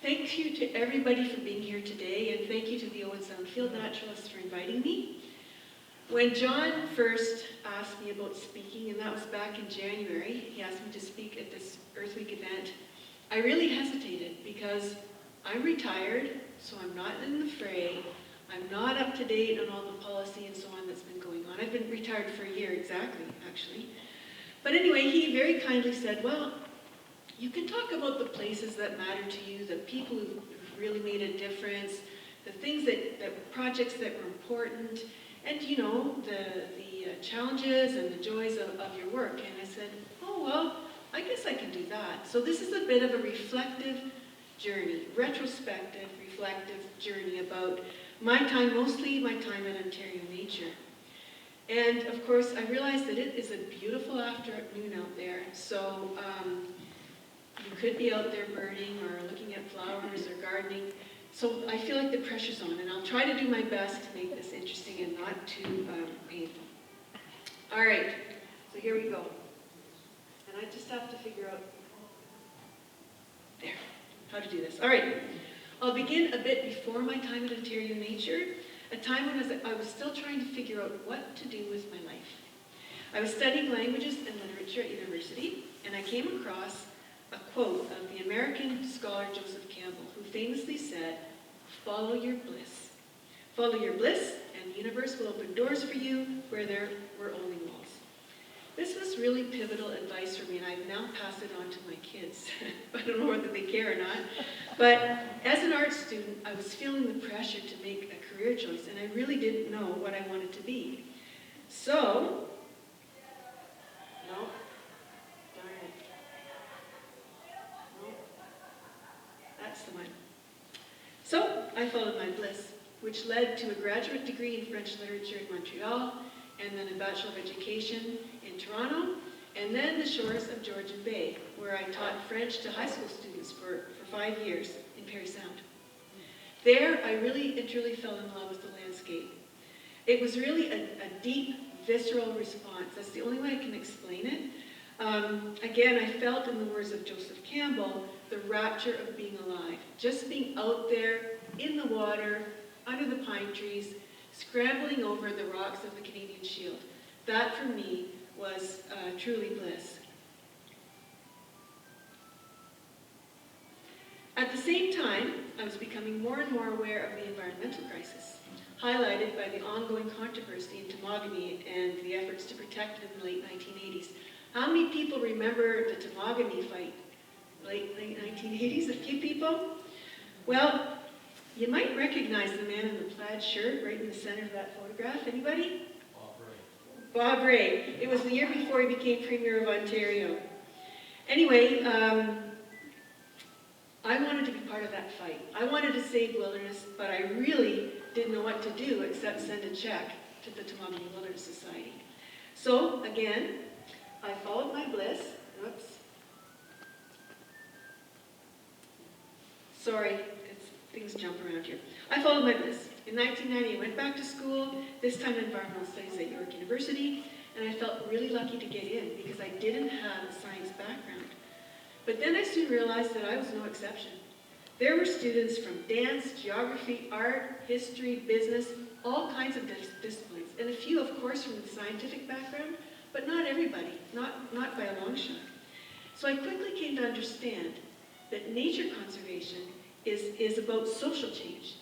Thank you to everybody for being here today, and thank you to the Owen Sound Field Naturalists for inviting me. When John first asked me about speaking, and that was back in January, he asked me to speak at this Earth Week event, I really hesitated because I'm retired, so I'm not in the fray. I'm not up to date on all the policy and so on that's been going on. I've been retired for a year exactly, actually. But anyway, he very kindly said, well, you can talk about the places that matter to you, the people who've really made a difference, the things that projects that were important, and you know, the challenges and the joys of your work. And I said, oh, well, I guess I can do that. So this is a bit of a reflective journey, retrospective, reflective journey about my time, mostly my time at Ontario Nature. And of course, I realized that it is a beautiful afternoon out there. So you could be out there birding or looking at flowers or gardening. So I feel like the pressure's on, and I'll try to do my best to make this interesting and not too painful. All right, so here we go. And I just have to figure out there how to do this. All right, I'll begin a bit before my time at Ontario Nature, a time when I was still trying to figure out what to do with my life. I was studying languages and literature at university, and I came across a quote of the American scholar Joseph Campbell, who famously said, "Follow your bliss. Follow your bliss, and the universe will open doors for you where there were only walls." This was really pivotal advice for me, and I've now passed it on to my kids. I don't know whether they care or not. But as an art student, I was feeling the pressure to make a career choice, and I really didn't know what I wanted to be. So, no. That's the one. So I followed my bliss, which led to a graduate degree in French literature in Montreal, and then a Bachelor of Education in Toronto, and then the shores of Georgian Bay, where I taught French to high school students for 5 years in Parry Sound. There, I really and truly fell in love with the landscape. It was really a deep, visceral response. That's the only way I can explain it. Again, I felt, in the words of Joseph Campbell, the rapture of being alive. Just being out there, in the water, under the pine trees, scrambling over the rocks of the Canadian Shield. That, for me, was truly bliss. At the same time, I was becoming more and more aware of the environmental crisis, highlighted by the ongoing controversy in Temagami and the efforts to protect it in the late 1980s. How many people remember the Temagami fight? Late 1980s, a few people? Well, you might recognize the man in the plaid shirt right in the center of that photograph. Anybody? Bob Ray. It was the year before he became Premier of Ontario. Anyway, I wanted to be part of that fight. I wanted to save wilderness, but I really didn't know what to do except send a check to the Temagami Wilderness Society. So, again, I followed my bliss. Whoops. Sorry, things jump around here. I followed my bliss. In 1990, I went back to school, this time in environmental studies at York University, and I felt really lucky to get in because I didn't have a science background. But then I soon realized that I was no exception. There were students from dance, geography, art, history, business, all kinds of disciplines, and a few, of course, from the scientific background, but not everybody, not by a long shot. So I quickly came to understand that nature conservation is about social change.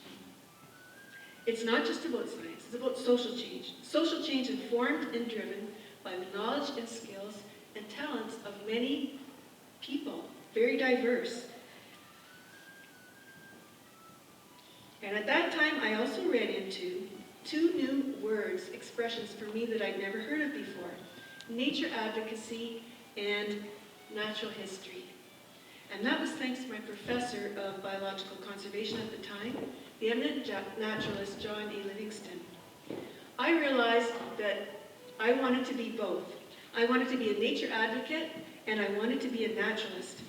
It's not just about science, it's about social change. Social change informed and driven by the knowledge and skills and talents of many people, very diverse. And at that time, I also ran into two new words, expressions for me that I'd never heard of before: nature advocacy and natural history. And that was thanks to my professor of biological conservation at the time, the eminent naturalist John A. Livingston. I realized that I wanted to be both. I wanted to be a nature advocate, and I wanted to be a naturalist.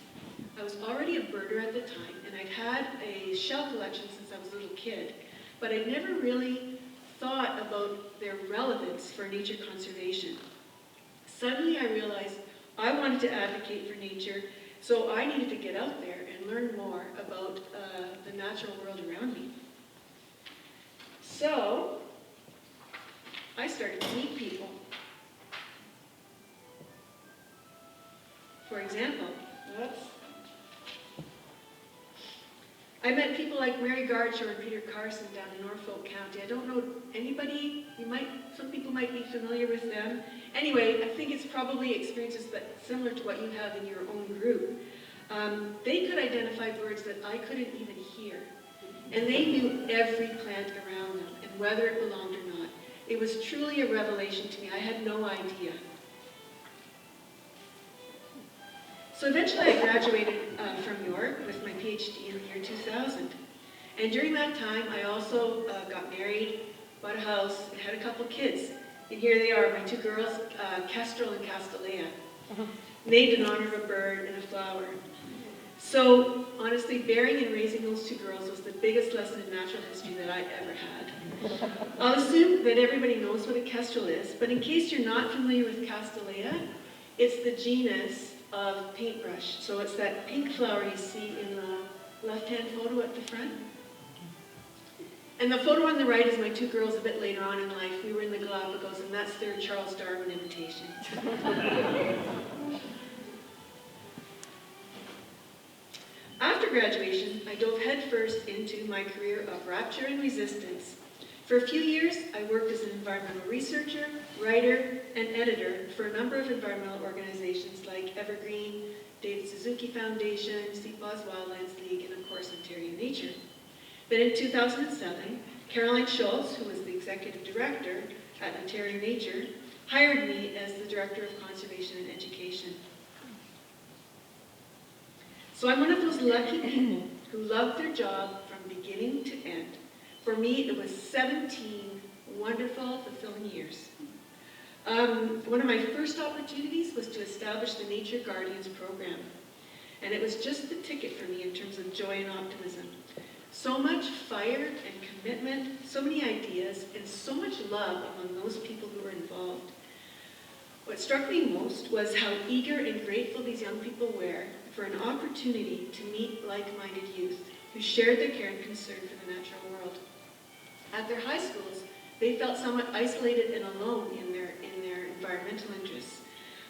I was already a birder at the time, and I'd had a shell collection since I was a little kid, but I'd never really thought about their relevance for nature conservation. Suddenly I realized I wanted to advocate for nature, so I needed to get out there and learn more about natural world around me. So, I started to meet people. For example, I met people like Mary Gardshaw and Peter Carson down in Norfolk County. I don't know anybody, some people might be familiar with them. Anyway, I think it's probably experiences that similar to what you have in your own group. They could identify birds that I couldn't even hear. And they knew every plant around them and whether it belonged or not. It was truly a revelation to me. I had no idea. So eventually I graduated from York with my PhD in the year 2000. And during that time, I also got married, bought a house, and had a couple kids. And here they are, my two girls, Kestrel and Castanea, named in honor of a bird and a flower. So honestly, bearing and raising those two girls was the biggest lesson in natural history that I ever had. I'll assume that everybody knows what a kestrel is, but in case you're not familiar with Castanea, it's the genus of paintbrush. So it's that pink flower you see in the left-hand photo at the front. And the photo on the right is my two girls a bit later on in life. We were in the Galapagos, and that's their Charles Darwin imitation. After graduation, I dove headfirst into my career of Rapture and Resistance. For a few years, I worked as an environmental researcher, writer, and editor for a number of environmental organizations like Evergreen, David Suzuki Foundation, CPAW's Wildlands League, and of course, Ontario Nature. Then in 2007, Caroline Schultz, who was the executive director at Ontario Nature, hired me as the Director of Conservation and Education. So I'm one of those lucky people who love their job from beginning to end. For me, it was 17 wonderful, fulfilling years. One of my first opportunities was to establish the Nature Guardians program. And it was just the ticket for me in terms of joy and optimism. So much fire and commitment, so many ideas, and so much love among those people who were involved. What struck me most was how eager and grateful these young people were for an opportunity to meet like-minded youth who shared their care and concern for the natural world. At their high schools, they felt somewhat isolated and alone in their environmental interests.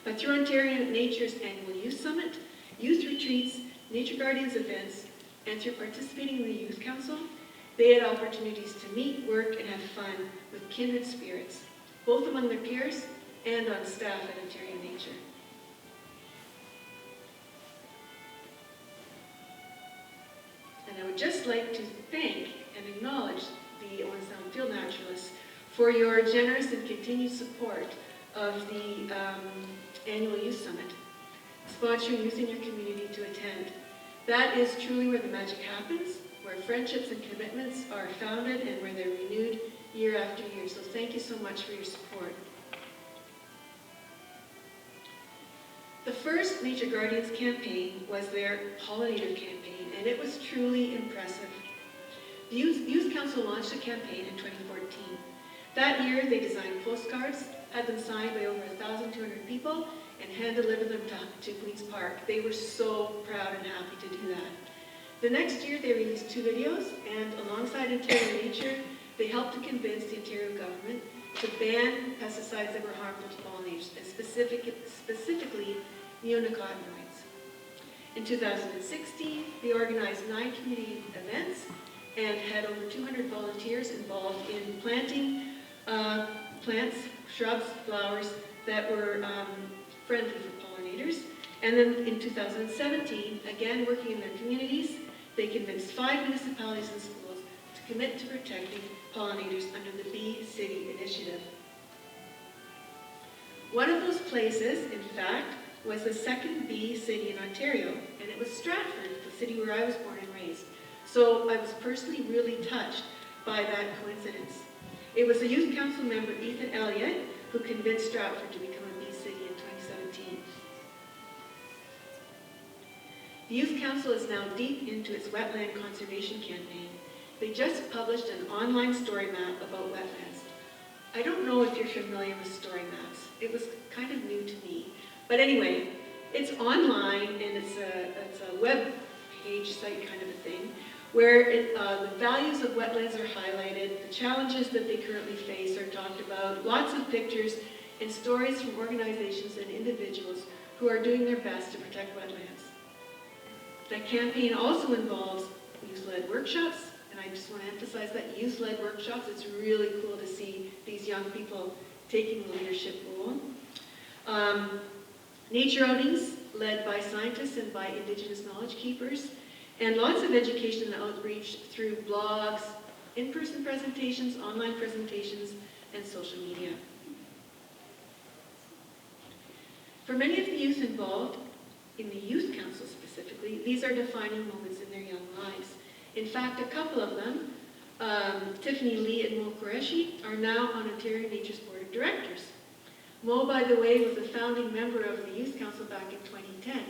But through Ontario Nature's annual Youth Summit, youth retreats, Nature Guardians events, and through participating in the Youth Council, they had opportunities to meet, work, and have fun with kindred spirits, both among their peers and on staff at Ontario Nature. And I would just like to thank and acknowledge the Owen Sound Field Naturalists for your generous and continued support of the annual Youth Summit, sponsoring youth in your community to attend. That is truly where the magic happens, where friendships and commitments are founded and where they're renewed year after year. So thank you so much for your support. The first Nature Guardians campaign was their pollinator campaign, and it was truly impressive. The Youth Council launched a campaign in 2014. That year, they designed postcards, had them signed by over 1,200 people, and hand-delivered them to Queen's Park. They were so proud and happy to do that. The next year, they released 2 videos, and alongside Ontario Nature, they helped to convince the Ontario government to ban pesticides that were harmful to pollinators, and specifically neonicotinoids. In 2016, they organized 9 community events and had over 200 volunteers involved in planting plants, shrubs, flowers that were friendly for pollinators. And then in 2017, again working in their communities, they convinced 5 municipalities and schools to commit to protecting pollinators under the Bee City Initiative. One of those places, in fact, was the second bee city in Ontario, and it was Stratford, the city where I was born and raised. So I was personally really touched by that coincidence. It was the Youth Council member, Ethan Elliott, who convinced Stratford to become a bee city in 2017. The Youth Council is now deep into its wetland conservation campaign. They just published an online story map about wetlands. I don't know if you're familiar with story maps. It was kind of new to me. But anyway, it's online and it's a web page site kind of a thing, where the values of wetlands are highlighted, the challenges that they currently face are talked about, lots of pictures and stories from organizations and individuals who are doing their best to protect wetlands. That campaign also involves youth-led workshops, and I just want to emphasize that youth-led workshops. It's really cool to see these young people taking the leadership role. Nature outings led by scientists and by Indigenous knowledge keepers, and lots of education and outreach through blogs, in-person presentations, online presentations, and social media. For many of the youth involved, in the Youth Council specifically, these are defining moments in their young lives. In fact, a couple of them, Tiffany Lee and Mo Qureshi, are now on Ontario Nature's Board of Directors. Mo, by the way, was a founding member of the Youth Council back in 2010.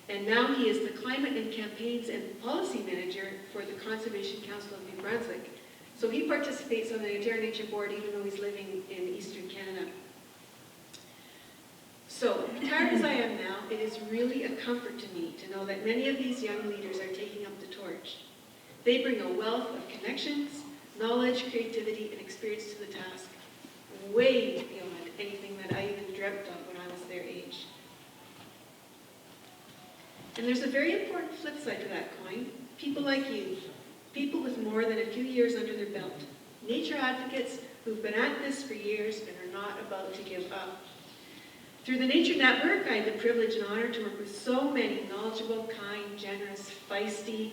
And now he is the Climate and Campaigns and Policy Manager for the Conservation Council of New Brunswick. So he participates on the Ontario Nature Board even though he's living in Eastern Canada. So, tired as I am now, it is really a comfort to me to know that many of these young leaders are taking up the torch. They bring a wealth of connections, knowledge, creativity, and experience to the task, way beyond anything that I even dreamt of when I was their age. And there's a very important flip side to that coin. People like you, people with more than a few years under their belt, nature advocates who've been at this for years and are not about to give up. Through the Nature Network, I had the privilege and honor to work with so many knowledgeable, kind, generous, feisty,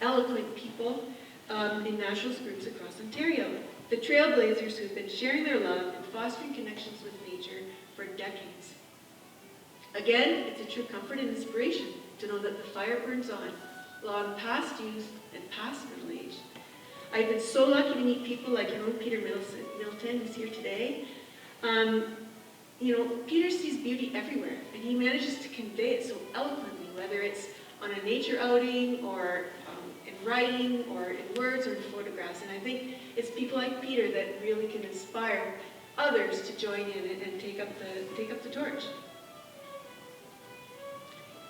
eloquent people in nationalist groups across Ontario. The trailblazers who've been sharing their love and fostering connections with nature for decades. Again, it's a true comfort and inspiration to know that the fire burns on, long past youth and past middle age. I've been so lucky to meet people like your own Peter Middleton, who's here today. Peter sees beauty everywhere, and he manages to convey it so eloquently, whether it's on a nature outing or in writing or in words or in photographs. And I think it's people like Peter that really can inspire others to join in and take up the torch.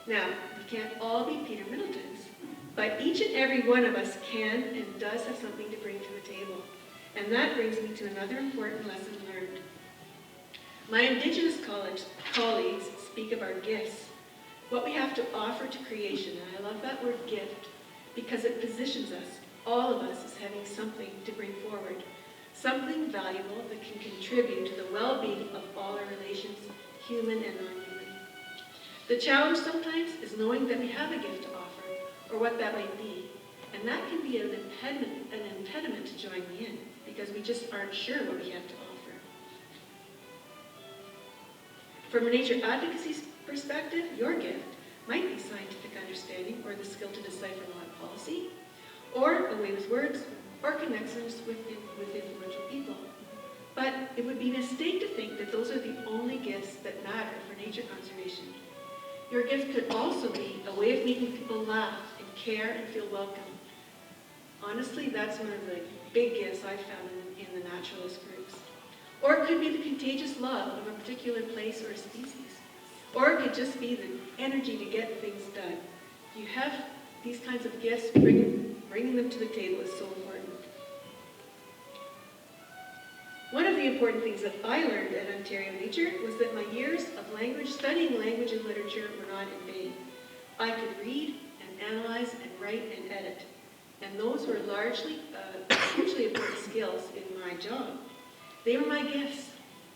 Now, we can't all be Peter Middletons, but each and every one of us can and does have something to bring to the table. And that brings me to another important lesson learned. My Indigenous colleagues speak of our gifts, what we have to offer to creation, and I love that word gift, because it positions us, all of us, as having something to bring forward, something valuable that can contribute to the well-being of all our relations, human and non-human. The challenge sometimes is knowing that we have a gift to offer, or what that might be, and that can be an impediment to joining in, because we just aren't sure what we have to offer. From a nature advocacy perspective, your gift might be scientific understanding or the skill to decipher law and policy, or a way with words, or connections with influential people. But it would be a mistake to think that those are the only gifts that matter for nature conservation. Your gift could also be a way of making people laugh and care and feel welcome. Honestly, that's one of the big gifts I've found in the naturalist groups. Or it could be the contagious love of a particular place or a species. Or it could just be the energy to get things done. If you have these kinds of gifts, bringing them to the table is so important. One of the important things that I learned at Ontario Nature was that my years of studying language and literature were not in vain. I could read and analyze and write and edit. And those were largely hugely important skills in my job. They were my gifts,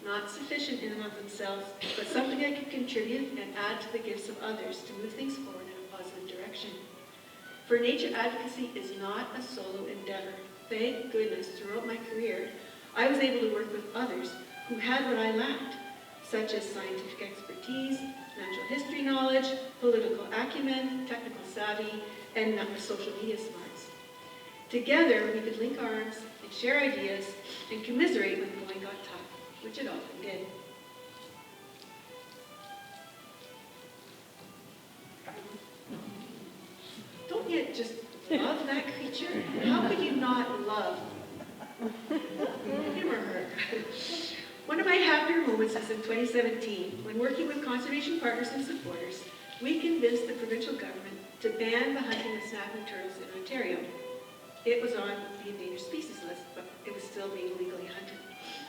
not sufficient in and of themselves, but something I could contribute and add to the gifts of others to move things forward in a positive direction. For nature advocacy is not a solo endeavor. Thank goodness, throughout my career, I was able to work with others who had what I lacked, such as scientific expertise, natural history knowledge, political acumen, technical savvy, and social media smarts. Together, we could link arms and share ideas and commiserate when the going got tough, which it often did. Don't you just love that creature? How could you not love him or her? One of my happier moments is in 2017, when working with conservation partners and supporters, we convinced the provincial government to ban the hunting of snapping turtles in Ontario. It was on the endangered species list, but it was still being legally hunted.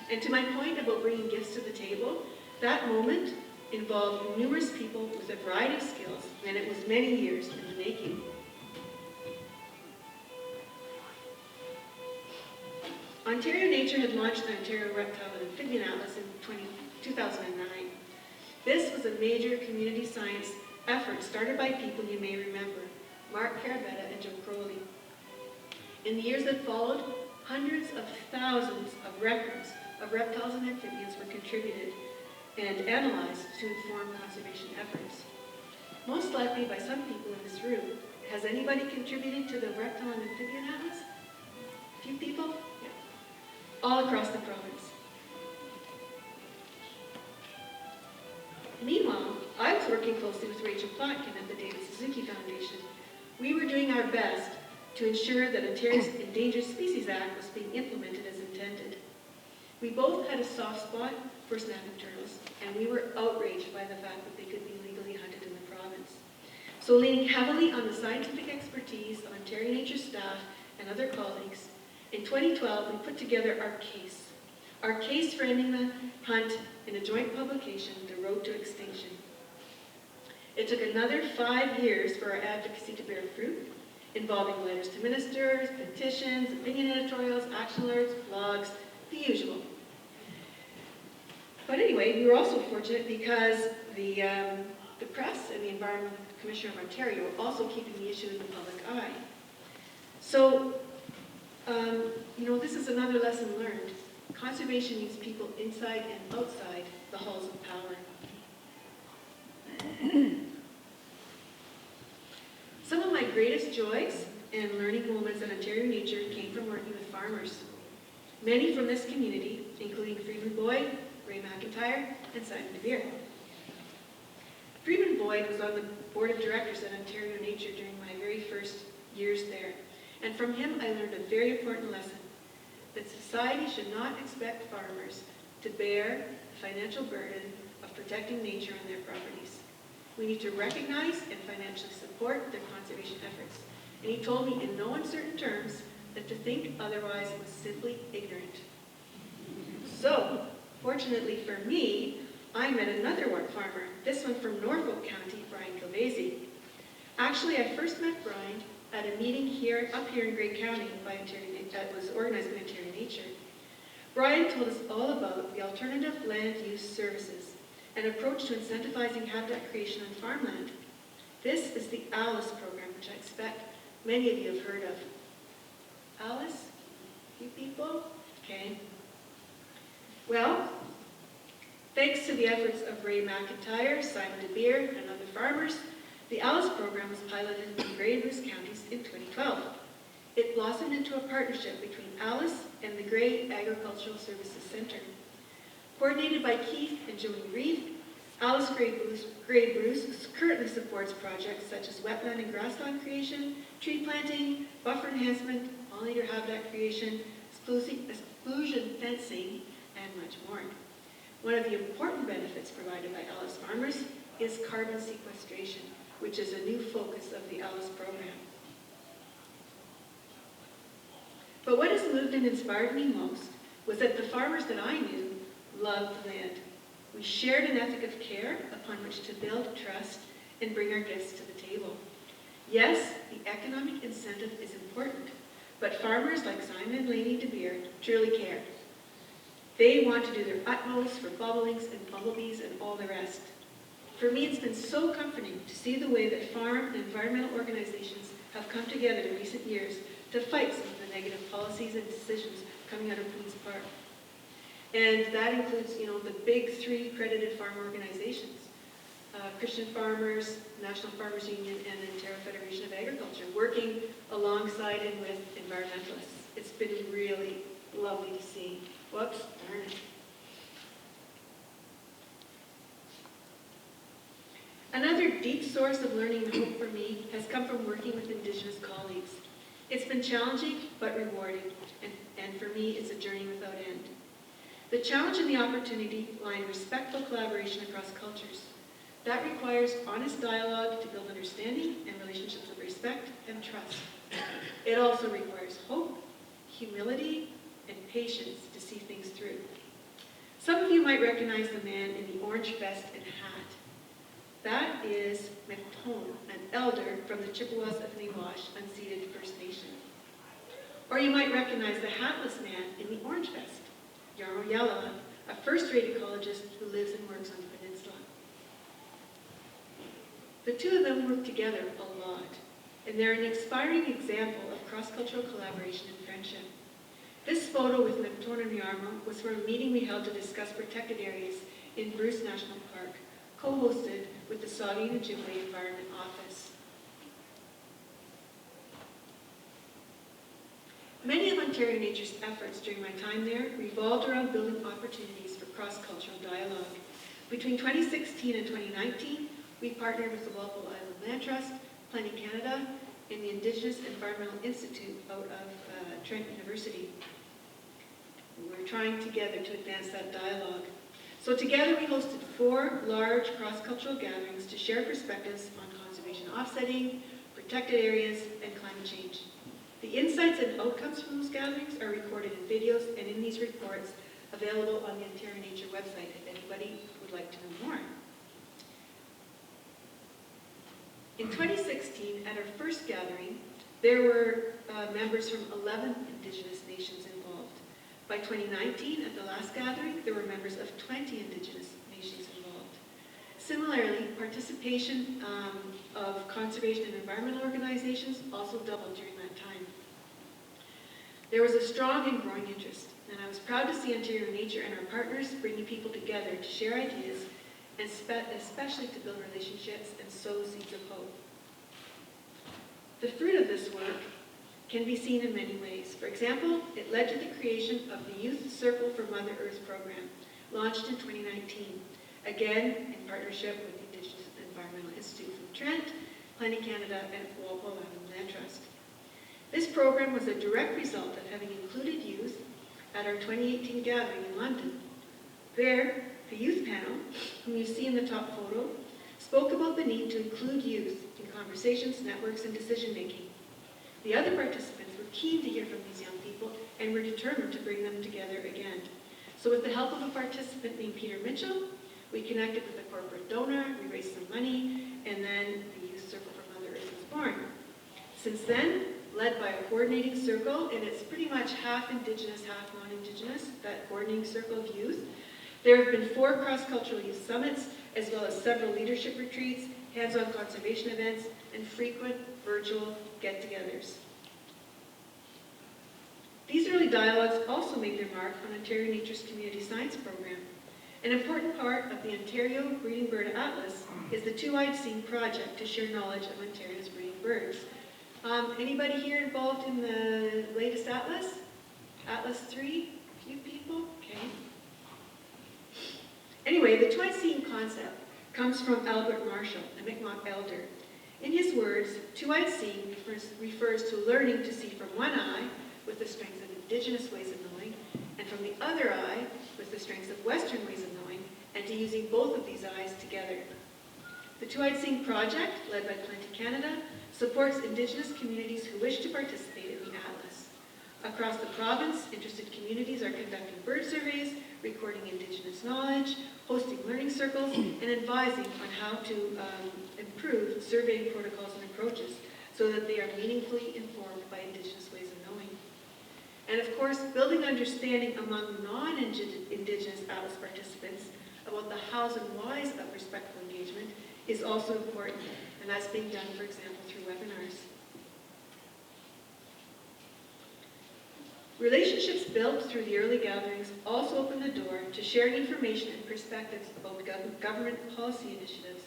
And to my point about bringing gifts to the table, that moment involved numerous people with a variety of skills, and it was many years in the making. Ontario Nature had launched the Ontario Reptile and Amphibian Atlas in 2009. This was a major community science effort started by people you may remember, Mark Carabetta and Joe Crowley. In the years that followed, hundreds of thousands of records of reptiles and amphibians were contributed and analyzed to inform conservation efforts. Most likely by some people in this room. Has anybody contributed to the Reptile and Amphibian Atlas? A few people? Yeah. All across the province. Meanwhile, I was working closely with Rachel Plotkin at the David Suzuki Foundation. We were doing our best to ensure that Ontario's Endangered Species Act was being implemented as intended. We both had a soft spot for snapping turtles, and we were outraged by the fact that they could be legally hunted in the province. So leaning heavily on the scientific expertise of Ontario Nature staff and other colleagues, in 2012 we put together our case for ending the hunt in a joint publication, The Road to Extinction. It took another 5 years for our advocacy to bear fruit, involving letters to ministers, petitions, opinion editorials, action alerts, blogs, the usual. But anyway, we were also fortunate because the press and the Environment Commissioner of Ontario were also keeping the issue in the public eye. So, this is another lesson learned. Conservation needs people inside and outside the halls of power. Some of my greatest joys and learning moments in Ontario Nature came from working with farmers. Many from this community, including Freeman Boyd, Ray McIntyre, and Simon DeBeer. Freeman Boyd was on the board of directors at Ontario Nature during my very first years there, and from him I learned a very important lesson, that society should not expect farmers to bear the financial burden of protecting nature on their properties. We need to recognize and financially support their conservation efforts. And he told me in no uncertain terms that to think otherwise was simply ignorant. So, fortunately for me, I met another farmer, this one from Norfolk County, Brian Kilvasey. Actually, I first met Brian at a meeting up here in Grey County that was organized by Ontario Nature. Brian told us all about the alternative land use services, an approach to incentivizing habitat creation on farmland. This is the ALICE program, which I expect many of you have heard of. ALICE? A few people? Okay. Well, thanks to the efforts of Ray McIntyre, Simon DeBeer, and other farmers, the ALICE program was piloted in Grey and Bruce counties in 2012. It blossomed into a partnership between ALICE and the Grey Agricultural Services Centre. Coordinated by Keith and Joni Reed, ALICE Grey Bruce currently supports projects such as wetland and grassland creation, tree planting, buffer enhancement, pollinator habitat creation, exclusion fencing, and much more. One of the important benefits provided by ALICE farmers is carbon sequestration, which is a new focus of the ALICE program. But what has moved and inspired me most was that the farmers that I knew loved land. We shared an ethic of care upon which to build trust and bring our gifts to the table. Yes, the economic incentive is important, but farmers like Simon and Lainey DeBeer truly care. They want to do their utmost for bubblings and bumblebees and all the rest. For me, it's been so comforting to see the way that farm and environmental organizations have come together in recent years to fight some of the negative policies and decisions coming out of Queen's Park. And that includes, the big three credited farm organizations, Christian Farmers, National Farmers Union, and the Ontario Federation of Agriculture, working alongside and with environmentalists. It's been really lovely to see. Whoops, darn it. Another deep source of learning and hope for me has come from working with Indigenous colleagues. It's been challenging but rewarding, and for me, it's a journey without end. The challenge and the opportunity lie in respectful collaboration across cultures. That requires honest dialogue to build understanding and relationships of respect and trust. It also requires hope, humility, and patience to see things through. Some of you might recognize the man in the orange vest and hat. That is McTone, an elder from the Chippewas of Nawash unceded First Nation. Or you might recognize the hatless man in the orange vest, Yarrow Yalla, a first-rate ecologist who lives and works on the peninsula. The two of them work together a lot, and they're an inspiring example of cross-cultural collaboration and friendship. This photo with McTone and Yarrow was from a meeting we held to discuss protected areas in Bruce National Park, co-hosted with the Saugeen Ojibwe Environment Office. Many of Ontario Nature's efforts during my time there revolved around building opportunities for cross-cultural dialogue. Between 2016 and 2019, we partnered with the Walpole Island Land Trust, Planning Canada, and the Indigenous Environmental Institute out of Trent University. We're trying together to advance that dialogue. So together we hosted 4 large cross-cultural gatherings to share perspectives on conservation offsetting, protected areas, and climate change. The insights and outcomes from those gatherings are recorded in videos and in these reports available on the Ontario Nature website if anybody would like to know more. In 2016, at our first gathering, there were members from 11 Indigenous nations involved. By 2019, at the last gathering, there were members of 20 Indigenous nations involved. Similarly, participation of conservation and environmental organizations also doubled during that time. There was a strong and growing interest, and I was proud to see Ontario Nature and our partners bringing people together to share ideas, and especially to build relationships and sow seeds of hope. The fruit of this work can be seen in many ways. For example, it led to the creation of the Youth Circle for Mother Earth program, launched in 2019, again in partnership with the Indigenous Environmental Institute from Trent, Planning Canada, and Walpole Island Land Trust. This program was a direct result of having included youth at our 2018 gathering in London. There, the youth panel, whom you see in the top photo, spoke about the need to include youth in conversations, networks, and decision-making. The other participants were keen to hear from these young people and were determined to bring them together again. So with the help of a participant named Peter Mitchell, we connected with a corporate donor, we raised some money, and then the Youth Circle for Mother Earth was born. Since then, led by a coordinating circle, and it's pretty much half Indigenous, half non-Indigenous, that coordinating circle of youth, there have been 4 cross-cultural youth summits, as well as several leadership retreats, hands-on conservation events, and frequent virtual get-togethers. These early dialogues also made their mark on Ontario Nature's Community Science Program. An important part of the Ontario Breeding Bird Atlas is the Two-Eyed Seeing project to share knowledge of Ontario's breeding birds. Anybody here involved in the latest Atlas? Atlas 3? A few people? Okay. Anyway, the Two-Eyed Seeing concept comes from Albert Marshall, a Mi'kmaq elder. In his words, two-eyed seeing refers to learning to see from one eye with the strengths of Indigenous ways of knowing, and from the other eye with the strengths of Western ways of knowing, and to using both of these eyes together. The Two-Eyed Seeing project, led by Planning Canada, supports Indigenous communities who wish to participate in the Atlas. Across the province, interested communities are conducting bird surveys, recording Indigenous knowledge, hosting learning circles, and advising on how to improve surveying protocols and approaches so that they are meaningfully informed by Indigenous ways of knowing. And of course, building understanding among non-Indigenous Atlas participants about the hows and whys of respectful engagement is also important, and that's being done, for example, through webinars. Relationships built through the early gatherings also open the door to sharing information and perspectives about government policy initiatives.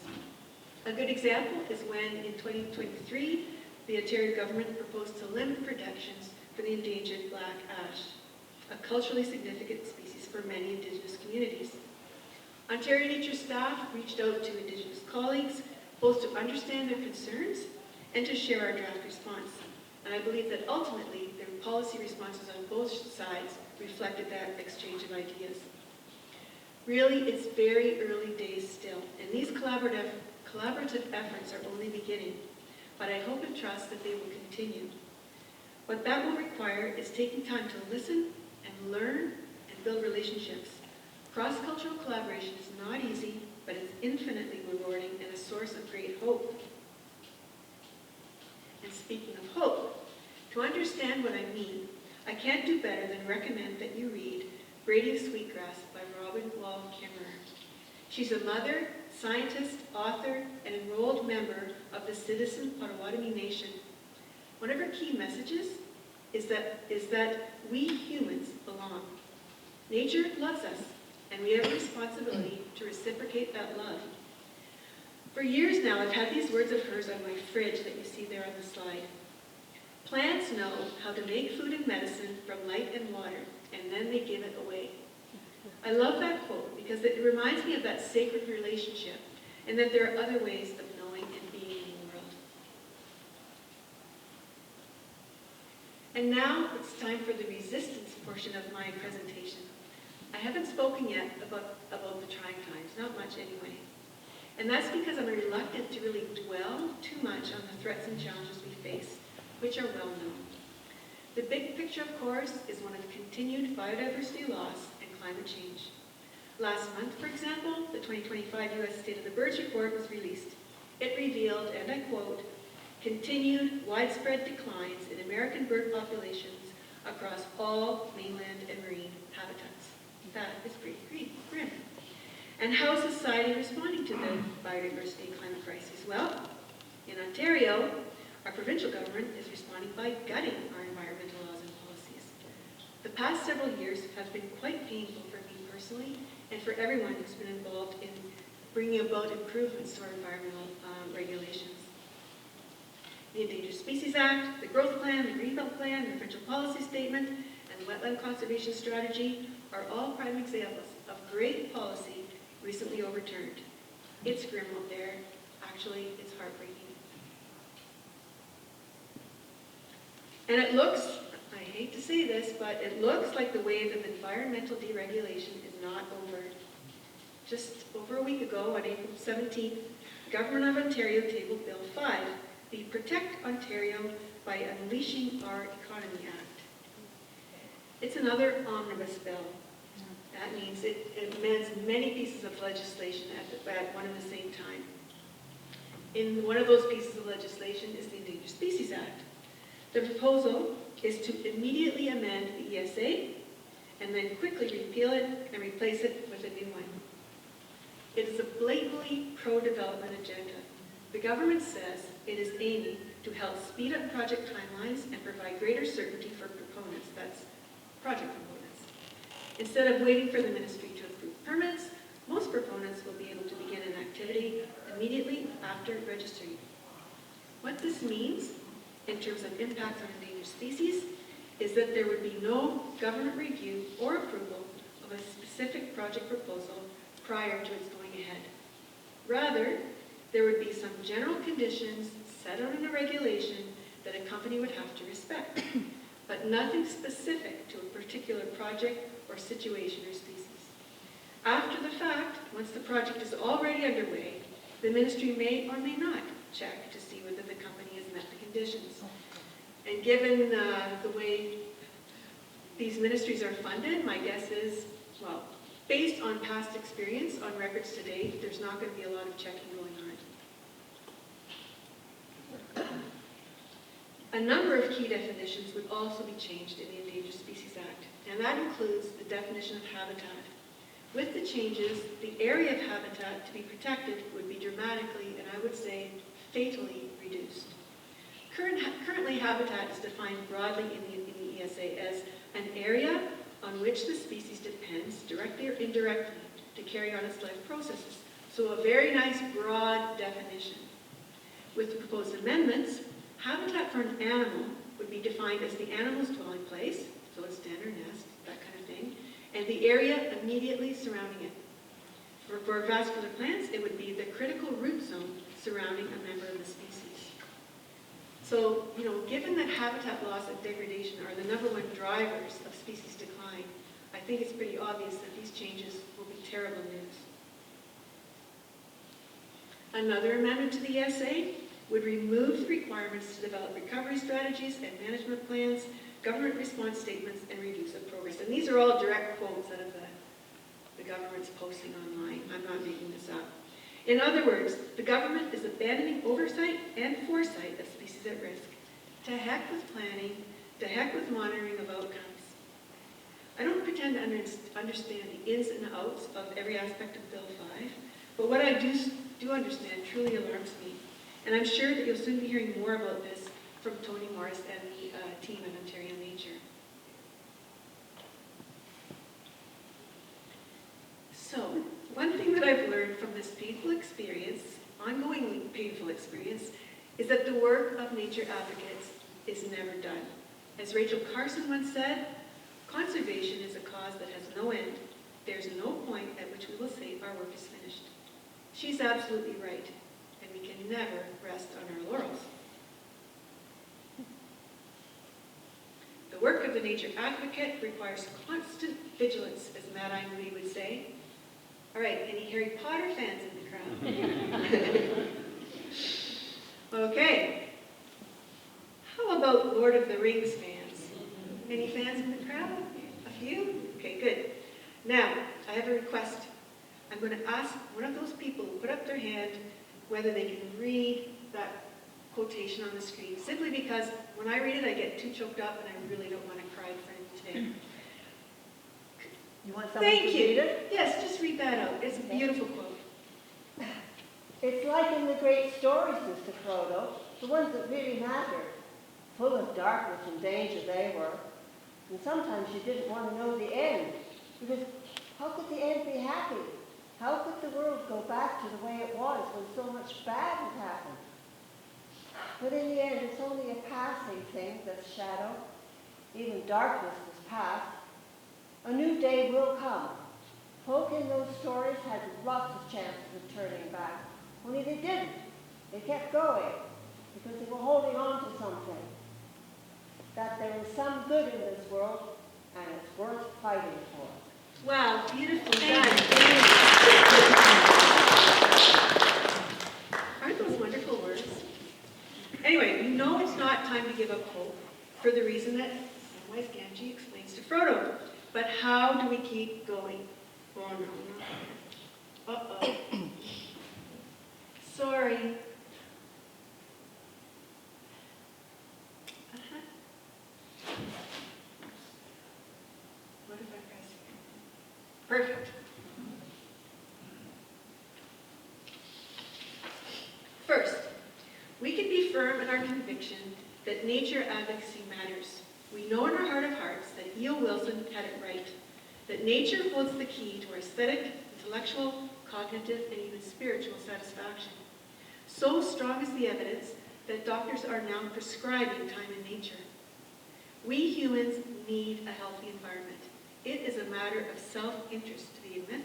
A good example is when, in 2023, the Ontario government proposed to limit protections for the endangered black ash, a culturally significant species for many Indigenous communities. Ontario Nature staff reached out to Indigenous colleagues, both to understand their concerns and to share our draft response. And I believe that ultimately, the policy responses on both sides reflected that exchange of ideas. Really, it's very early days still, and these collaborative efforts are only beginning, but I hope and trust that they will continue. What that will require is taking time to listen and learn and build relationships. Cross-cultural collaboration is not easy, but it's infinitely rewarding and a source of great hope. And speaking of hope, to understand what I mean, I can't do better than recommend that you read Braiding Sweetgrass by Robin Wall Kimmerer. She's a mother, scientist, author, and enrolled member of the Citizen Potawatomi Nation. One of her key messages is that we humans belong. Nature loves us, and we have a responsibility to reciprocate that love. For years now, I've had these words of hers on my fridge that you see there on the slide. Plants know how to make food and medicine from light and water, and then they give it away. I love that quote because it reminds me of that sacred relationship and that there are other ways of knowing and being in the world. And now it's time for the resistance portion of my presentation. I haven't spoken yet about the trying times, not much anyway. And that's because I'm reluctant to really dwell too much on the threats and challenges we face, which are well known. The big picture, of course, is one of continued biodiversity loss and climate change. Last month, for example, the 2025 U.S. State of the Birds Report was released. It revealed, and I quote, continued widespread declines in American bird populations across all mainland and marine habitats. That is pretty grim. And how is society responding to the biodiversity and climate crisis? Well, in Ontario, our provincial government is responding by gutting our environmental laws and policies. The past several years have been quite painful for me personally and for everyone who's been involved in bringing about improvements to our environmental regulations. The Endangered Species Act, the Growth Plan, the Greenbelt Plan, the Provincial Policy Statement, and the Wetland Conservation Strategy are all prime examples of great policy recently overturned. It's grim out there. Actually, it's heartbreaking. And it looks, I hate to say this, but it looks like the wave of environmental deregulation is not over. Just over a week ago, on April 17th, the Government of Ontario tabled Bill 5, the Protect Ontario by Unleashing Our Economy Act. It's another omnibus bill. That means it amends many pieces of legislation at one and the same time. In one of those pieces of legislation is the Endangered Species Act. The proposal is to immediately amend the ESA and then quickly repeal it and replace it with a new one. It is a blatantly pro-development agenda. The government says it is aiming to help speed up project timelines and provide greater certainty for proponents, that's project proponents. Instead of waiting for the ministry to approve permits, most proponents will be able to begin an activity immediately after registering. What this means, in terms of impacts on endangered species, is that there would be no government review or approval of a specific project proposal prior to its going ahead. Rather, there would be some general conditions set out in a regulation that a company would have to respect, but nothing specific to a particular project or situation or species. After the fact, once the project is already underway, the ministry may or may not check to see whether the company has met the conditions. And given the way these ministries are funded, my guess is, well, based on past experience, on records to date, there's not going to be a lot of checking going on. A number of key definitions would also be changed in the Endangered Species Act, and that includes the definition of habitat. With the changes, the area of habitat to be protected would be dramatically, and I would say fatally, reduced. Currently, habitat is defined broadly in the ESA as an area on which the species depends, directly or indirectly, to carry on its life processes. So a very nice broad definition. With the proposed amendments, habitat for an animal would be defined as the animal's dwelling place, so its den or nest, that kind of thing, and the area immediately surrounding it. For vascular plants, it would be the critical root zone surrounding a member of the species. So, given that habitat loss and degradation are the #1 drivers of species decline, I think it's pretty obvious that these changes will be terrible news. Another amendment to the ESA would remove the requirements to develop recovery strategies and management plans, government response statements, and reviews of progress. And these are all direct quotes out of the government's posting online. I'm not making this up. In other words, the government is abandoning oversight and foresight of species at risk. To heck with planning, to heck with monitoring of outcomes. I don't pretend to understand the ins and outs of every aspect of Bill 5, but what I do understand truly alarms me. And I'm sure that you'll soon be hearing more about this from Tony Morris and the team at Ontario Nature. So, one thing that I've learned from this painful experience, ongoing painful experience, is that the work of nature advocates is never done. As Rachel Carson once said, conservation is a cause that has no end. There's no point at which we will say our work is finished. She's absolutely right, and we can never rest on our laurels. The work of the nature advocate requires constant vigilance, as Matt Moody would say. All right, any Harry Potter fans in the crowd? Okay. How about Lord of the Rings fans? Any fans in the crowd? A few? Okay, good. Now, I have a request. I'm going to ask one of those people who put up their hand whether they can read that quotation on the screen, simply because when I read it, I get too choked up and I really don't want to cry in front of you today. You want somebody to read it? Yes, just read that out. It's a beautiful quote. It's like in the great stories, Mr. Frodo, the ones that really mattered. Full of darkness and danger they were. And sometimes you didn't want to know the end. Because how could the end be happy? How could the world go back to the way it was when so much bad had happened? But in the end, it's only a passing thing, this shadow. Even darkness is past. A new day will come. Folk in those stories had lots of chances of turning back. Only they didn't. They kept going because they were holding on to something. That there is some good in this world and it's worth fighting for. Wow, beautiful done. Aren't those wonderful words? Anyway, you know it's not time to give up hope for the reason that Samwise Gamgee explains to Frodo. But how do we keep going? Oh no. Uh-oh. Sorry. What if I press here? Perfect. First, we can be firm in our conviction that nature advocacy matters. We know in our heart of hearts that E.O. Wilson had it right, that nature holds the key to our aesthetic, intellectual, cognitive, and even spiritual satisfaction. So strong is the evidence that doctors are now prescribing time in nature. We humans need a healthy environment. It is a matter of self-interest to begin with.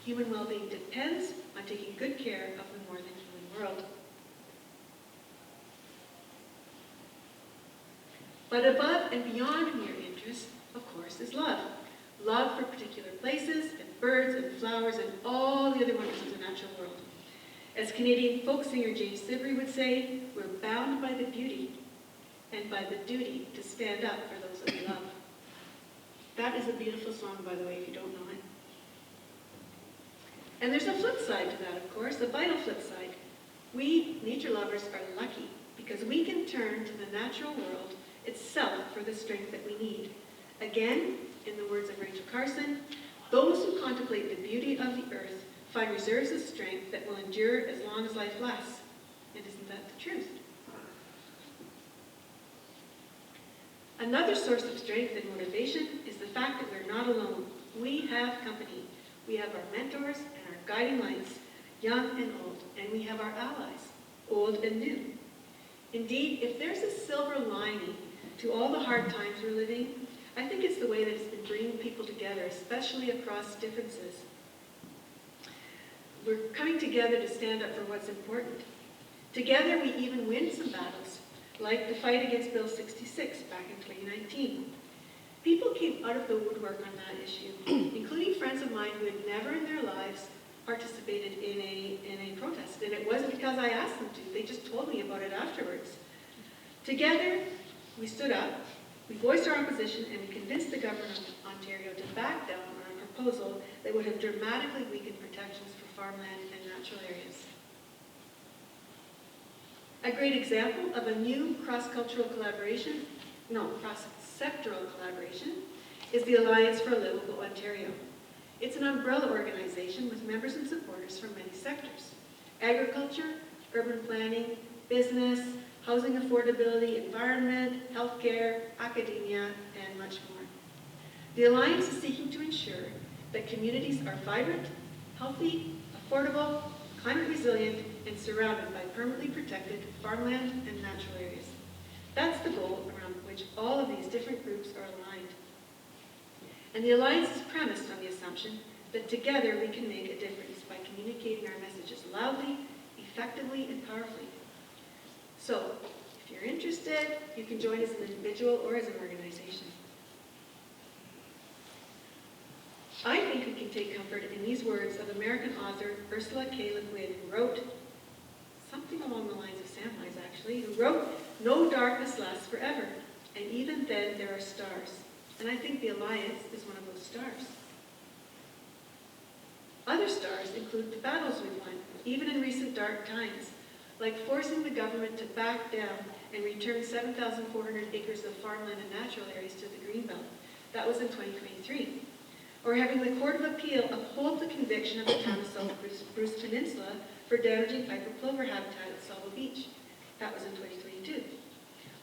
Human well-being depends on taking good care of the more than human world. But above and beyond mere interest, of course, is love. Love for particular places and birds and flowers and all the other wonders of the natural world. As Canadian folk singer James Sibley would say, we're bound by the beauty and by the duty to stand up for those that we love. That is a beautiful song, by the way, if you don't know it. And there's a flip side to that, of course, a vital flip side. We, nature lovers, are lucky because we can turn to the natural world itself for the strength that we need. Again, in the words of Rachel Carson, those who contemplate the beauty of the earth find reserves of strength that will endure as long as life lasts. And isn't that the truth? Another source of strength and motivation is the fact that we're not alone. We have company. We have our mentors and our guiding lights, young and old, and we have our allies, old and new. Indeed, if there's a silver lining to all the hard times we're living, I think it's the way that it's been bringing people together, especially across differences. We're coming together to stand up for what's important. Together, we even win some battles, like the fight against Bill 66 back in 2019. People came out of the woodwork on that issue, including friends of mine who had never in their lives participated in a protest. And it wasn't because I asked them to, they just told me about it afterwards. Together, we stood up, we voiced our opposition, and we convinced the government of Ontario to back down on a proposal that would have dramatically weakened protections for farmland and natural areas. A great example of a new cross-sectoral collaboration is the Alliance for a Livable Ontario. It's an umbrella organization with members and supporters from many sectors: agriculture, urban planning, business, housing affordability, environment, healthcare, academia, and much more. The Alliance is seeking to ensure that communities are vibrant, healthy, affordable, climate resilient, and surrounded by permanently protected farmland and natural areas. That's the goal around which all of these different groups are aligned. And the Alliance is premised on the assumption that together we can make a difference by communicating our messages loudly, effectively, and powerfully. So, if you're interested, you can join as an individual or as an organization. I think we can take comfort in these words of American author Ursula K. Le Guin, who wrote something along the lines of Samwise, actually, who wrote, "No darkness lasts forever, and even then there are stars." And I think the Alliance is one of those stars. Other stars include the battles we've won, even in recent dark times, like forcing the government to back down and return 7,400 acres of farmland and natural areas to the Greenbelt. That was in 2023. Or having the Court of Appeal uphold the conviction of the town of South Bruce Peninsula for damaging Piper plover habitat at Sauble Beach. That was in 2022.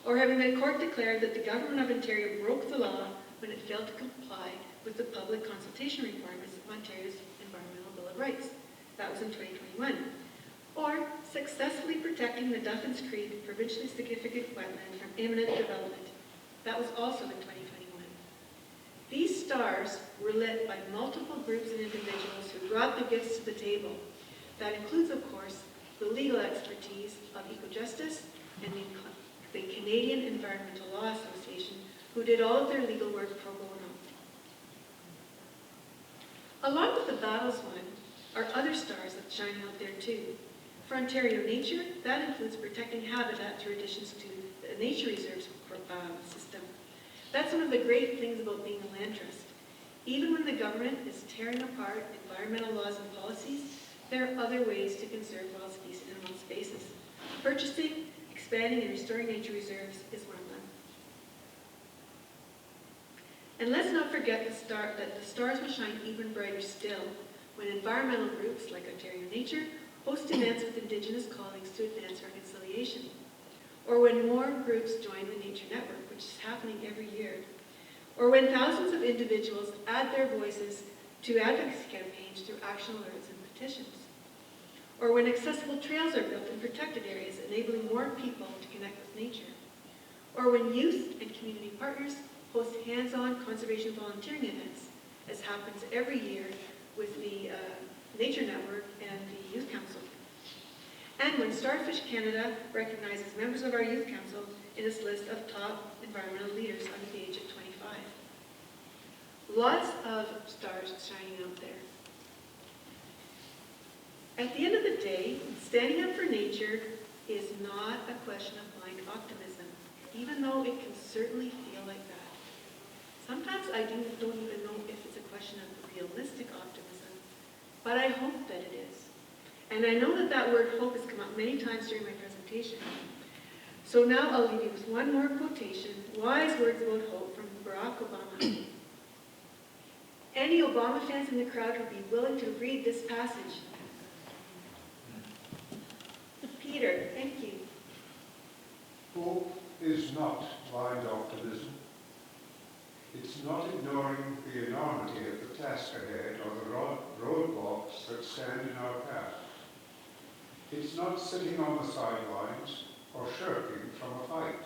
Or having the court declare that the government of Ontario broke the law when it failed to comply with the public consultation requirements of Ontario's Environmental Bill of Rights. That was in 2021. Or successfully protecting the Duffins Creek provincially significant wetland from imminent development. That was also in 2021. These stars were lit by multiple groups and individuals who brought the gifts to the table. That includes, of course, the legal expertise of EcoJustice and the Canadian Environmental Law Association, who did all of their legal work pro bono. Along with the battles won are other stars that shine out there too. For Ontario Nature, that includes protecting habitat through additions to the nature reserves system. That's one of the great things about being a land trust. Even when the government is tearing apart environmental laws and policies, there are other ways to conserve wild species and wild spaces. Purchasing, expanding, and restoring nature reserves is one of them. And let's not forget that the stars will shine even brighter still when environmental groups like Ontario Nature host events with Indigenous colleagues to advance reconciliation. Or when more groups join the Nature Network, which is happening every year. Or when thousands of individuals add their voices to advocacy campaigns through action alerts and petitions. Or when accessible trails are built in protected areas, enabling more people to connect with nature. Or when youth and community partners host hands-on conservation volunteering events, as happens every year with the Nature Network and the Youth Council. And when Starfish Canada recognizes members of our Youth Council in its list of top environmental leaders under the age of 25. Lots of stars shining out there. At the end of the day, standing up for nature is not a question of blind optimism, even though it can certainly feel like that. Sometimes I don't even know if it's a question of realistic optimism, but I hope that it is. And I know that that word hope has come up many times during my presentation. So now I'll leave you with one more quotation, wise words about hope from Barack Obama. Any Obama fans in the crowd would be willing to read this passage. Peter, thank you. Hope is not blind optimism. It's not ignoring the enormity of the task ahead or the roadblocks that stand in our path. It's not sitting on the sidelines or shirking from a fight.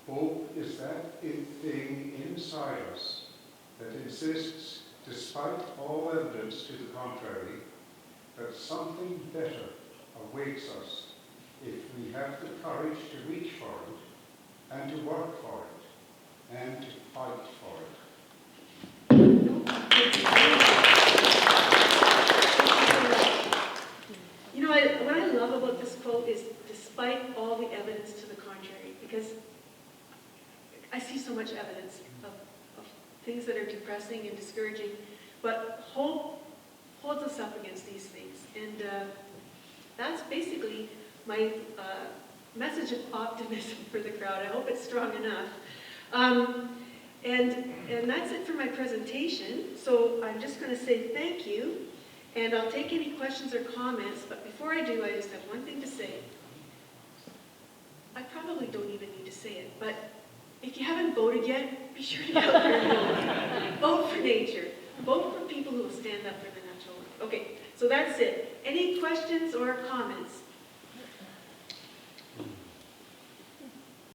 Hope is that thing inside us that insists, despite all evidence to the contrary, that something better awaits us if we have the courage to reach for it and to work for it and to I see so much evidence of things that are depressing and discouraging, but hope holds us up against these things. And that's basically my message of optimism for the crowd. I hope it's strong enough. And that's it for my presentation. So I'm just going to say thank you, and I'll take any questions or comments. But before I do, I just have one thing to say. I probably don't even need to say it, but if you haven't voted yet, be sure to get out there and vote. Vote for nature. Vote for people who will stand up for the natural world. Okay, so that's it. Any questions or comments?